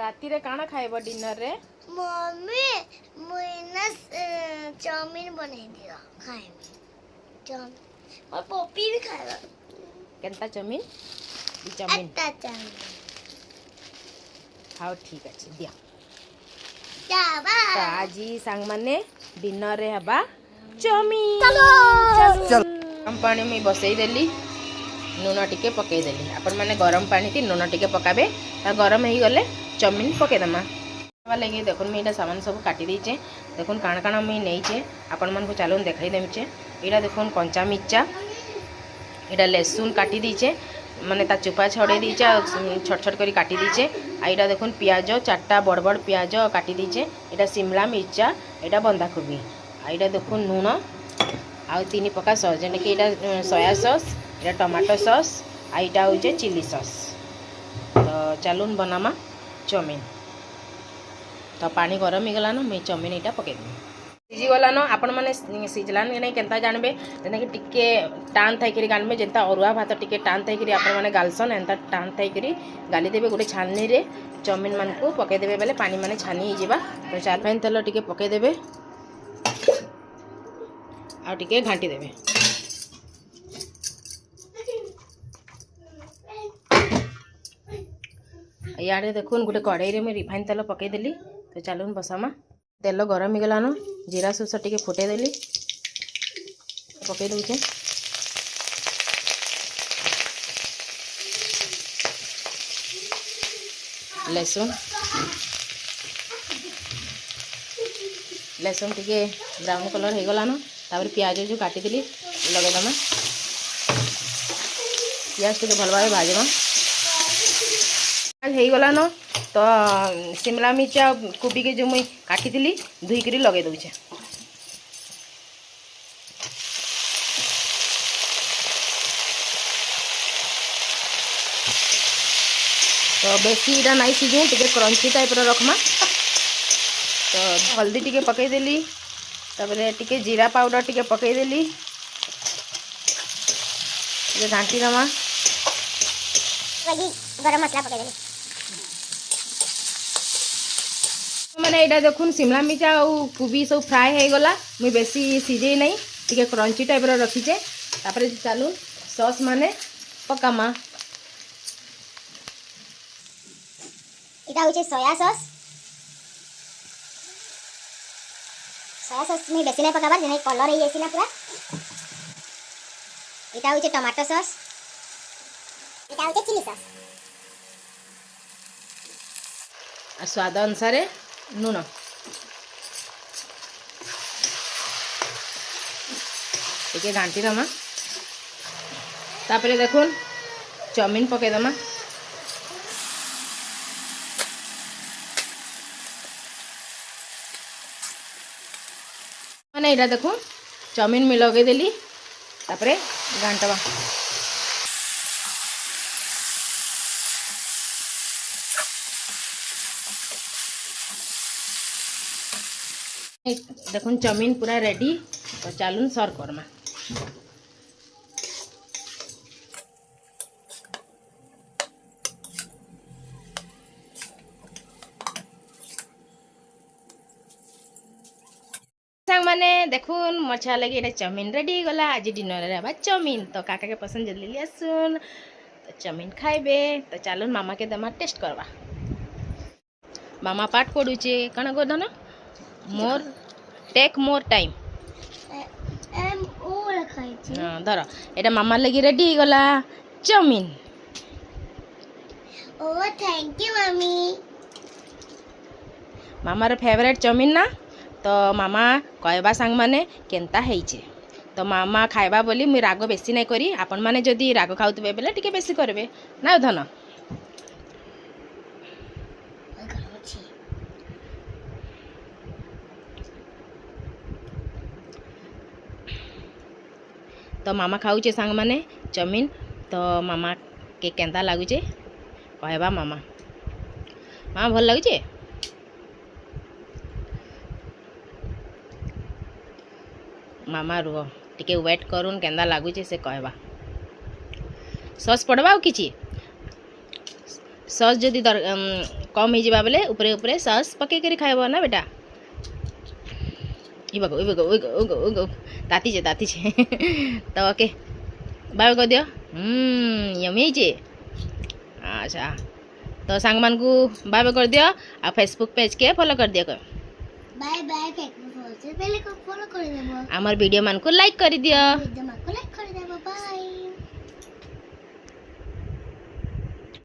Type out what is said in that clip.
राती रे काना खाइबो डिनर रे? मम्मी मुइना चाउमीन बनै दियो खाइबे चाउमीन और पप्पी भी खाइबा केनता चाउमीन? चाउमीन अत्ता चाउमीन हाउ ठीक अछि दिया। जाबा तो आज सांग माने डिनर रे हबा चाउमीन। चलो चल हम पानी में बसई देली नून टिके पकई देली अपन माने गरम पानी थी नून टिके पकाबे ता गरम हो गले चाउमीन पकई दमा लगे। देखुन मुझे सामान सब काटी देचे देखुन काण काण मुई नहींचे आपण मन को चालून देखाई देचे। यहाँ देखुन कंचा मिर्चा यहाँ लहसुन काटी दीचे माने ता चुपा छड़े दीचे छोट छोट करी काटी दीचे। यहाँ देखुन पियाज 4टा बड़ बड़ पियाज काटी दीचे। यहाँ शिमला मिर्चा यहाँ बंधाकोबी यहाँ देखुन नून आउ 3 प्रकार सॉस जेने कि यहाँ सोया सॉस यहाँ टमाटो सॉस यहाँ हूँ चिली सॉस। तो चलून बनामा चाउमीन। तो पानी गरम हो गलान मुझे चाउमीन यहाँ पकईदेवी सीझी गलान आपण मैंने सीझलान कि नहीं केनता जानबे जेना कि टिके टाण थी गानबे जेनता अरुआ भात टिके टाण थी आपण मैंने गालसन एंता टाण थी गाली देवे गोटे छानी रे चाउमीन मान को पकईदेवे बेले पानी माने छानी हो जावा। तो चारफाइन तेल टिके पकईदेवे आ टिके घाटी देवे। इे देखुन गोटे कड़ाई में रिफाइन तेल पकईदेली। तो चलून बसामा तेल गरम हो गलान जीरा सोर्स टिके फुटेदेली पकई दौचे। लहसुन लहसुन टिके ब्राउन कलर हो गलान तापर प्याज जो काटिदेली लगेदमा प्याज टिके भल भाव भाजमा हो गलान। तो शिमला मिर्चा कोबी के जो मुई काटी धुईक लगे दूचे। तो बेसी इटा नहीं सीझे टिके क्रंची टाइप रखमा। तो हल्दी टिके पकईदेली तापर टिके जीरा पाउडर टिके पकईदेली घाटी दमा गरम मसला पकईदेली मैंने यहाँ देखुन शिमला मिर्चा और कोबी सब फ्राए हो गला मुई बेसी सीझे नहीं टिके क्रंची टाइप रखीचे। तापर चलू सॉस माने पकामा इटा होचे सोया सॉस मुई बेसी नहीं पकाबार जेने कलर हो जाइसिना पूरा। इटा होचे टमाटो सॉस इटा होचे चिली सॉस और स्वाद अनुसार नून टिके घाटी दमा। तापर देखुन चाउमीन पकईदमा मैंने यहाँ देखुन चाउमीन में लगेदेली तापर घाटवा देखुन चाउमीन पूरा रेडी। तो चलून सर्व करमा। माने देखुन मछा लगे ये चाउमीन रेडी गला आज डिनर रे चाउमीन। तो काका के पसंद जल्दी लिया सुन तो चाउमीन खाइबे। तो चलून मामा के दमा टेस्ट करवा। मामा पाठ पढ़ुचे कण गोधन मोर टेक मोर टाइम धर एटा मामा लगी रेडी गला chowmein. Oh thank you mummy मामार फेवरेट चाउमीन ना। तो मामा कहबा सांग माने केनता हेइचे। तो मामा खाइबा बोली मुई राग बेसी नहीं करी आपण माने जदी राग खाउतबे बेले टिके बेसी करबे ना धन। तो मामा खाऊचे सांग माने चाउमीन। तो मामा के केंता लागुचे कहबा मामा मामा भल लागुचे। मामा रुह टिके वेट करूँ केंदा लगुचे से कहबा। सॉस पड़वा किछि सॉस जदि कम हो जावा बेले ऊपर ऊपर सॉस पके करी खाइब ना बेटा ताती छे तो ओके बाय कर दियो यमी जे अच्छा तो सांग मान को बाय कर दियो आ फेसबुक पेज के फॉलो कर दियो बाय बाय फेसबुक से पहले को फॉलो कर देबो आमर वीडियो मान को लाइक कर दियो एकदम